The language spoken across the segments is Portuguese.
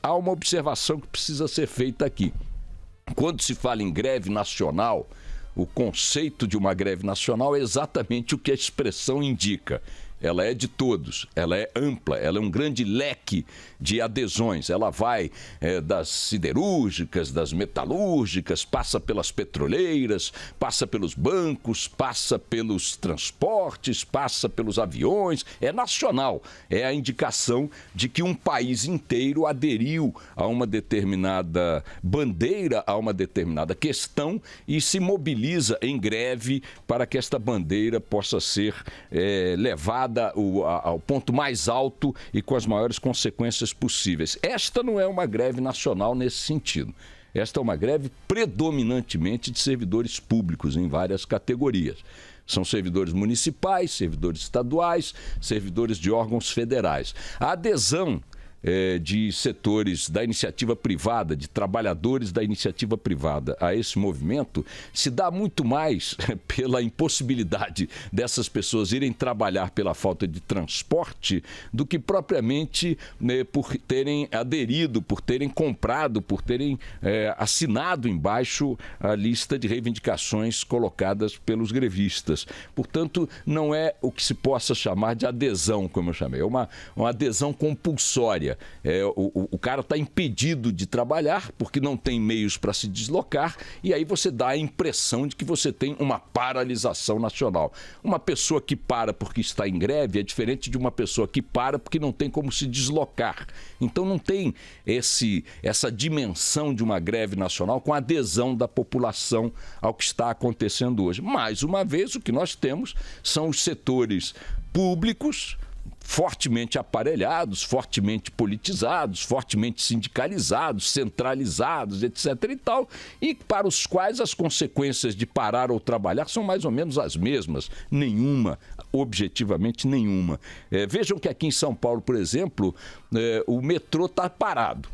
há uma observação que precisa ser feita aqui. Quando se fala em greve nacional, o conceito de uma greve nacional é exatamente o que a expressão indica. Ela é de todos, ela é ampla, ela é um grande leque de adesões. Ela vai das siderúrgicas, das metalúrgicas, passa pelas petroleiras, passa pelos bancos, passa pelos transportes, passa pelos aviões. É nacional, é a indicação de que um país inteiro aderiu a uma determinada bandeira, a uma determinada questão e se mobiliza em greve para que esta bandeira possa ser levada ao ponto mais alto e com as maiores consequências possíveis. Esta não é uma greve nacional nesse sentido. Esta é uma greve predominantemente de servidores públicos em várias categorias. São servidores municipais, servidores estaduais, servidores de órgãos federais. A adesão de setores da iniciativa privada, de trabalhadores da iniciativa privada a esse movimento, se dá muito mais pela impossibilidade dessas pessoas irem trabalhar pela falta de transporte do que propriamente por terem aderido, por terem comprado, por terem assinado embaixo a lista de reivindicações colocadas pelos grevistas. Portanto, não é o que se possa chamar de adesão, como eu chamei, é uma adesão compulsória. O cara está impedido de trabalhar porque não tem meios para se deslocar e aí você dá a impressão de que você tem uma paralisação nacional. Uma pessoa que para porque está em greve é diferente de uma pessoa que para porque não tem como se deslocar. Então não tem essa dimensão de uma greve nacional com adesão da população ao que está acontecendo hoje. Mais uma vez, o que nós temos são os setores públicos fortemente aparelhados, fortemente politizados, fortemente sindicalizados, centralizados, etc. e tal, e para os quais as consequências de parar ou trabalhar são mais ou menos as mesmas. Nenhuma, objetivamente nenhuma. Vejam que aqui em São Paulo, por exemplo, o metrô está parado.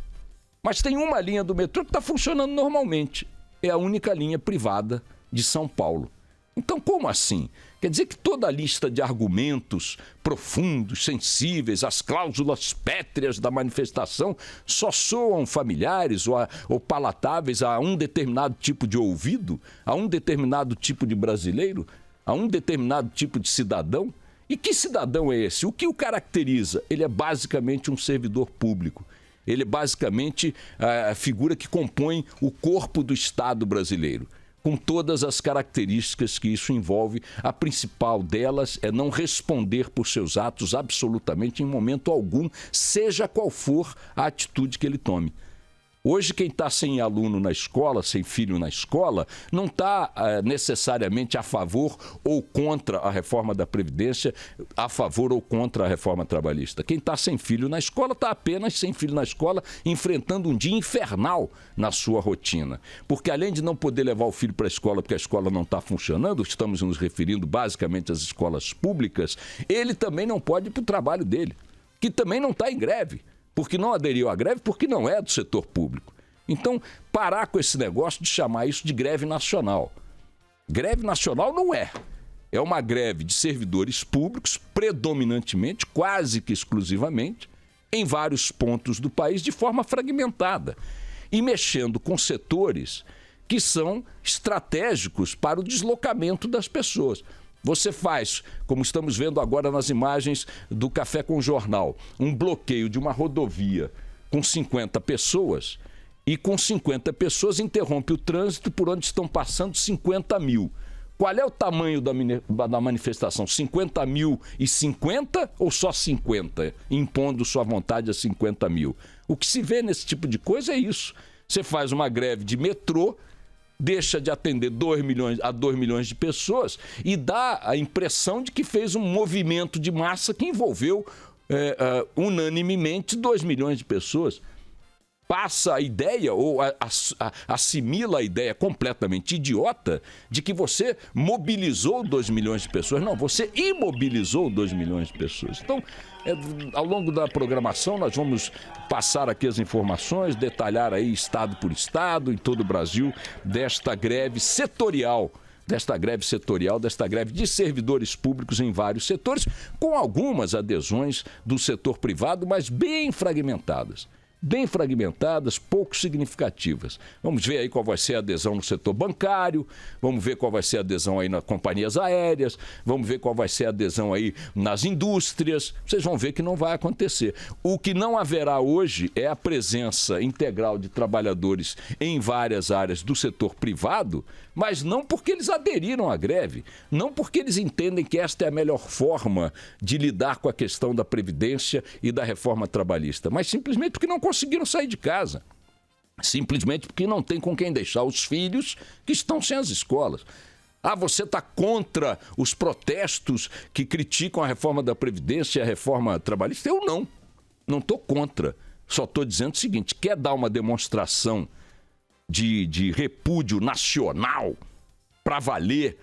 Mas tem uma linha do metrô que está funcionando normalmente. É a única linha privada de São Paulo. Então, como assim? Quer dizer que toda a lista de argumentos profundos, sensíveis, as cláusulas pétreas da manifestação só soam familiares ou palatáveis a um determinado tipo de ouvido, a um determinado tipo de brasileiro, a um determinado tipo de cidadão? E que cidadão é esse? O que o caracteriza? Ele é basicamente um servidor público. Ele é basicamente a figura que compõe o corpo do Estado brasileiro, com todas as características que isso envolve. A principal delas é não responder por seus atos absolutamente em momento algum, seja qual for a atitude que ele tome. Hoje, quem está sem aluno na escola, sem filho na escola, não está necessariamente a favor ou contra a reforma da Previdência, a favor ou contra a reforma trabalhista. Quem está sem filho na escola está apenas sem filho na escola, enfrentando um dia infernal na sua rotina. Porque além de não poder levar o filho para a escola porque a escola não está funcionando, estamos nos referindo basicamente às escolas públicas, ele também não pode ir para o trabalho dele, que também não está em greve. Porque não aderiu à greve, porque não é do setor público. Então, parar com esse negócio de chamar isso de greve nacional. Greve nacional não é. É uma greve de servidores públicos, predominantemente, quase que exclusivamente, em vários pontos do país, de forma fragmentada. E mexendo com setores que são estratégicos para o deslocamento das pessoas. Você faz, como estamos vendo agora nas imagens do Café com Jornal, um bloqueio de uma rodovia com 50 pessoas e com 50 pessoas interrompe o trânsito por onde estão passando 50 mil. Qual é o tamanho da manifestação? 50 mil e 50 ou só 50? Impondo sua vontade a 50 mil. O que se vê nesse tipo de coisa é isso. Você faz uma greve de metrô, deixa de atender 2 milhões de pessoas e dá a impressão de que fez um movimento de massa que envolveu unanimemente 2 milhões de pessoas. Passa a ideia ou assimila a ideia completamente idiota de que você mobilizou 2 milhões de pessoas. Não, você imobilizou 2 milhões de pessoas. Então, ao longo da programação, nós vamos passar aqui as informações, detalhar aí estado por estado, em todo o Brasil, desta greve setorial, desta greve de servidores públicos em vários setores, com algumas adesões do setor privado, mas bem fragmentadas. bem fragmentadas, pouco significativas. Vamos ver aí qual vai ser a adesão no setor bancário, vamos ver qual vai ser a adesão aí nas companhias aéreas, vamos ver qual vai ser a adesão aí nas indústrias. Vocês vão ver que não vai acontecer. O que não haverá hoje é a presença integral de trabalhadores em várias áreas do setor privado, mas não porque eles aderiram à greve, não porque eles entendem que esta é a melhor forma de lidar com a questão da Previdência e da reforma trabalhista, mas simplesmente porque não conseguiram sair de casa. Simplesmente porque não tem com quem deixar os filhos que estão sem as escolas. Ah, você está contra os protestos que criticam a reforma da Previdência e a reforma trabalhista? Eu não estou contra. Só estou dizendo o seguinte, quer dar uma demonstração de repúdio nacional para valer,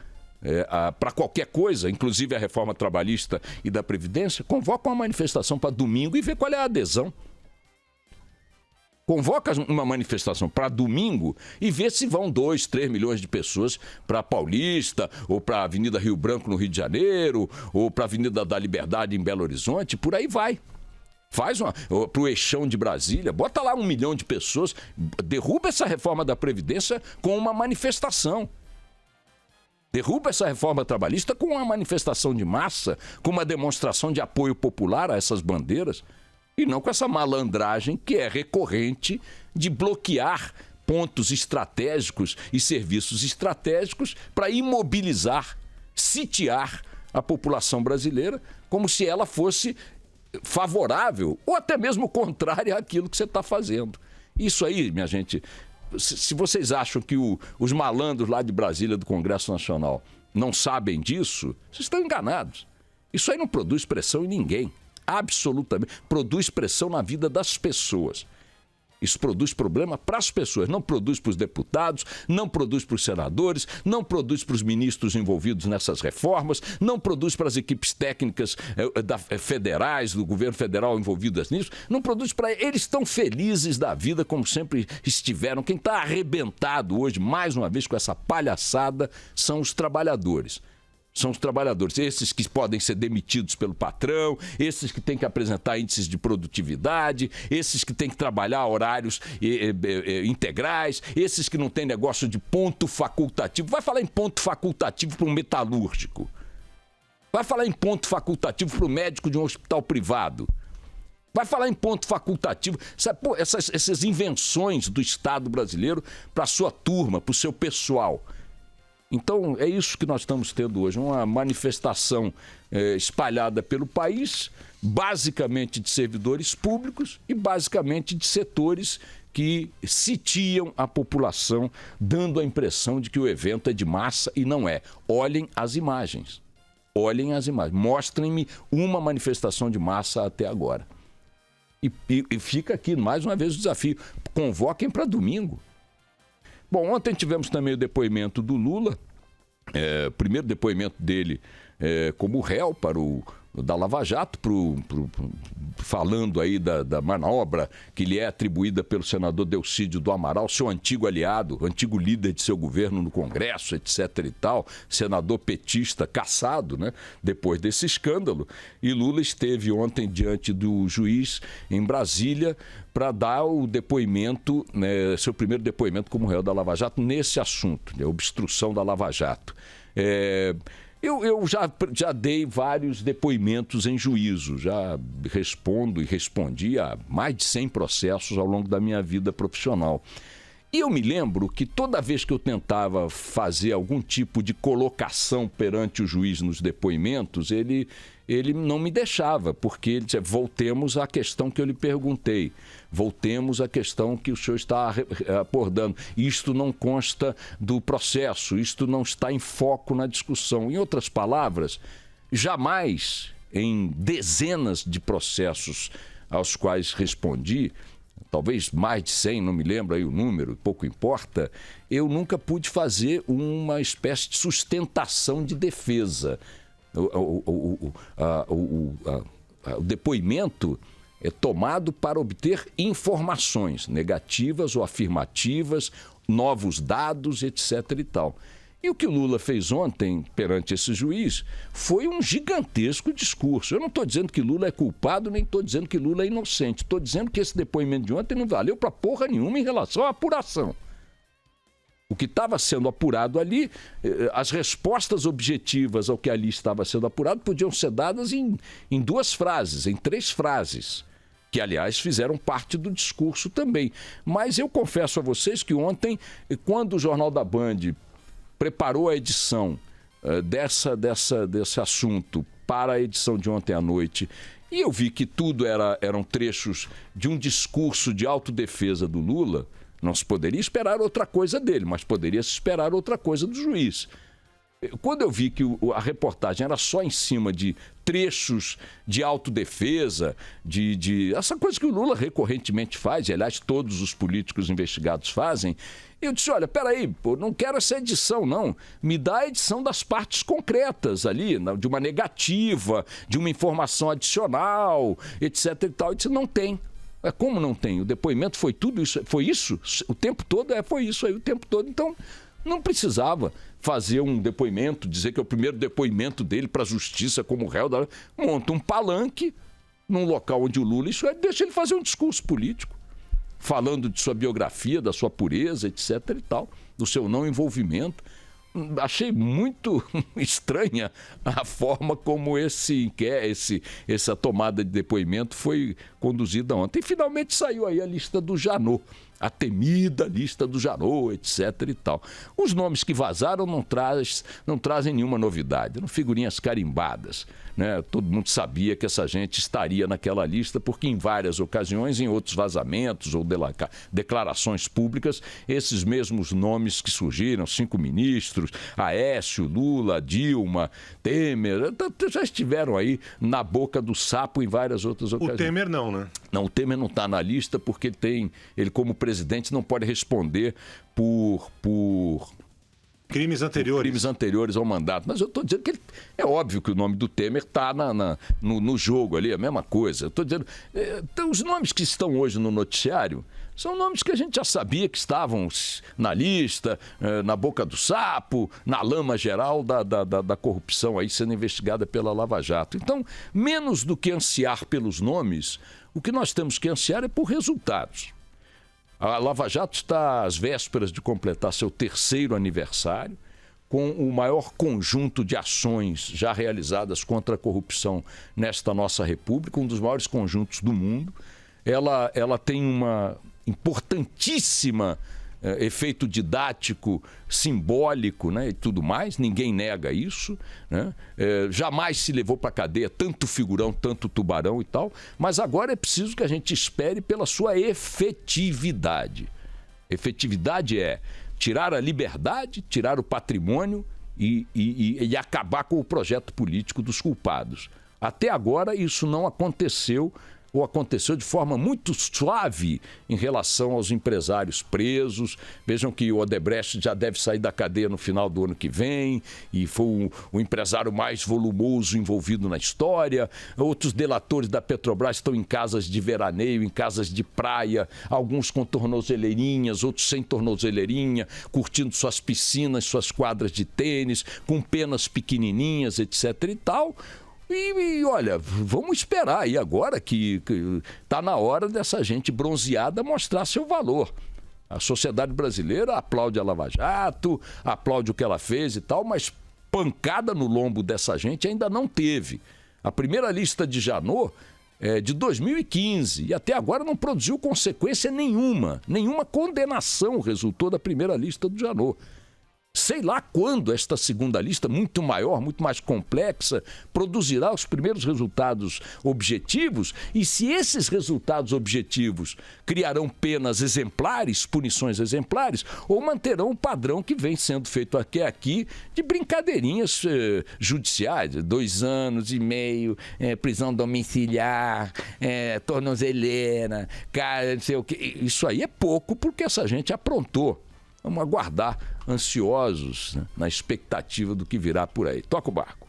para qualquer coisa, inclusive a reforma trabalhista e da Previdência, convoca uma manifestação para domingo e vê qual é a adesão. Convoca uma manifestação para domingo e vê se vão 2, 3 milhões de pessoas para a Paulista, ou para a Avenida Rio Branco no Rio de Janeiro, ou para a Avenida da Liberdade em Belo Horizonte, por aí vai. Faz para o Eixão de Brasília, bota lá 1 milhão de pessoas, derruba essa reforma da Previdência com uma manifestação. Derruba essa reforma trabalhista com uma manifestação de massa, com uma demonstração de apoio popular a essas bandeiras, e não com essa malandragem que é recorrente de bloquear pontos estratégicos e serviços estratégicos para imobilizar, sitiar a população brasileira, como se ela fosse favorável ou até mesmo contrária àquilo que você está fazendo. Isso aí, minha gente, se vocês acham que os malandros lá de Brasília do Congresso Nacional não sabem disso, vocês estão enganados. Isso aí não produz pressão em ninguém. Absolutamente. Produz pressão na vida das pessoas. Isso produz problema para as pessoas, não produz para os deputados, não produz para os senadores, não produz para os ministros envolvidos nessas reformas, não produz para as equipes técnicas federais, do governo federal envolvidas nisso, não produz para eles. Eles estão felizes da vida como sempre estiveram. Quem está arrebentado hoje, mais uma vez, com essa palhaçada, são os trabalhadores. São os trabalhadores, esses que podem ser demitidos pelo patrão, esses que têm que apresentar índices de produtividade, esses que têm que trabalhar horários integrais, esses que não têm negócio de ponto facultativo. Vai falar em ponto facultativo para um metalúrgico. Vai falar em ponto facultativo para o médico de um hospital privado. Vai falar em ponto facultativo. Sabe, essas invenções do Estado brasileiro para a sua turma, para o seu pessoal. Então, é isso que nós estamos tendo hoje, uma manifestação espalhada pelo país, basicamente de servidores públicos e basicamente de setores que sitiam a população, dando a impressão de que o evento é de massa e não é. Olhem as imagens. Olhem as imagens. Mostrem-me uma manifestação de massa até agora. E fica aqui, mais uma vez, o desafio. Convoquem para domingo. Bom, ontem tivemos também o depoimento do Lula, o primeiro depoimento dele como réu da Lava Jato, falando aí da manobra que lhe é atribuída pelo senador Delcídio do Amaral, seu antigo aliado, antigo líder de seu governo no Congresso, etc. e tal, senador petista cassado, né, depois desse escândalo. E Lula esteve ontem diante do juiz em Brasília para dar o depoimento, né, seu primeiro depoimento como réu da Lava Jato nesse assunto, né, obstrução da Lava Jato. Eu já dei vários depoimentos em juízo, já respondo e respondi a mais de 100 processos ao longo da minha vida profissional. E eu me lembro que toda vez que eu tentava fazer algum tipo de colocação perante o juiz nos depoimentos, ele não me deixava, porque ele dizia, voltemos à questão que eu lhe perguntei, voltemos à questão que o senhor está abordando. Isto não consta do processo, isto não está em foco na discussão. Em outras palavras, jamais em dezenas de processos aos quais respondi, talvez mais de 100, não me lembro aí o número, pouco importa, eu nunca pude fazer uma espécie de sustentação de defesa. O depoimento é tomado para obter informações negativas ou afirmativas, novos dados, etc. e tal. E o que o Lula fez ontem perante esse juiz foi um gigantesco discurso. Eu não estou dizendo que Lula é culpado, nem estou dizendo que Lula é inocente. Estou dizendo que esse depoimento de ontem não valeu para porra nenhuma em relação à apuração. O que estava sendo apurado ali, as respostas objetivas ao que ali estava sendo apurado podiam ser dadas em 2 frases, em 3 frases, que, aliás, fizeram parte do discurso também. Mas eu confesso a vocês que ontem, quando o Jornal da Band preparou a edição desse assunto para a edição de ontem à noite, e eu vi que tudo eram trechos de um discurso de autodefesa do Lula, não se poderia esperar outra coisa dele, mas poderia se esperar outra coisa do juiz. Quando eu vi que a reportagem era só em cima de trechos de autodefesa, de essa coisa que o Lula recorrentemente faz, e aliás todos os políticos investigados fazem, eu disse, olha, peraí, pô, não quero essa edição, não. Me dá a edição das partes concretas ali, de uma negativa, de uma informação adicional, etc. e tal. Eu disse, não tem. Como não tem? O depoimento foi tudo isso? Foi isso? O tempo todo? Foi isso aí o tempo todo. Então, não precisava fazer um depoimento, dizer que é o primeiro depoimento dele para a justiça como réu. Monta um palanque num local onde o Lula, deixa ele fazer um discurso político, falando de sua biografia, da sua pureza, etc. e tal, do seu não envolvimento. Achei muito estranha a forma como essa tomada de depoimento foi conduzida ontem. E finalmente saiu aí a lista do Janot, a temida lista do Janot, etc. e tal. Os nomes que vazaram não trazem nenhuma novidade, eram figurinhas carimbadas, né? Todo mundo sabia que essa gente estaria naquela lista, porque em várias ocasiões, em outros vazamentos ou declarações públicas, esses mesmos nomes que surgiram, 5 ministros, Aécio, Lula, Dilma, Temer, já estiveram aí na boca do sapo em várias outras ocasiões. O Temer não, né? Não, o Temer não está na lista porque ele como presidente não pode responder por crimes anteriores ao mandato. Mas eu estou dizendo que é óbvio que o nome do Temer está no jogo ali, a mesma coisa. Eu estou dizendo, então, os nomes que estão hoje no noticiário são nomes que a gente já sabia que estavam na lista, na boca do sapo, na lama geral da corrupção aí sendo investigada pela Lava Jato. Então, menos do que ansiar pelos nomes, o que nós temos que ansiar é por resultados. A Lava Jato está às vésperas de completar seu 3º aniversário, com o maior conjunto de ações já realizadas contra a corrupção nesta nossa república, um dos maiores conjuntos do mundo. Ela tem uma importantíssima efeito didático, simbólico, né, e tudo mais, ninguém nega isso, né? Jamais se levou para a cadeia tanto figurão, tanto tubarão e tal, mas agora é preciso que a gente espere pela sua efetividade. Efetividade é tirar a liberdade, tirar o patrimônio e acabar com o projeto político dos culpados. Até agora isso não aconteceu, ou aconteceu de forma muito suave em relação aos empresários presos. Vejam que o Odebrecht já deve sair da cadeia no final do ano que vem e foi o empresário mais volumoso envolvido na história. Outros delatores da Petrobras estão em casas de veraneio, em casas de praia, alguns com tornozeleirinhas, outros sem tornozeleirinha, curtindo suas piscinas, suas quadras de tênis, com penas pequenininhas, etc. e tal. E olha, vamos esperar aí agora que está na hora dessa gente bronzeada mostrar seu valor. A sociedade brasileira aplaude a Lava Jato, aplaude o que ela fez e tal, mas pancada no lombo dessa gente ainda não teve. A primeira lista de Janot é de 2015 e até agora não produziu consequência nenhuma. Nenhuma condenação resultou da primeira lista do Janot. Sei lá quando esta segunda lista, muito maior, muito mais complexa, produzirá os primeiros resultados objetivos, e se esses resultados objetivos criarão penas exemplares, punições exemplares, ou manterão o padrão que vem sendo feito aqui de brincadeirinhas judiciais, 2 anos e meio, prisão domiciliar, tornozeleira, cara, não sei o quê. Isso aí é pouco porque essa gente aprontou. Vamos aguardar ansiosos, né, na expectativa do que virá por aí. Toca o barco.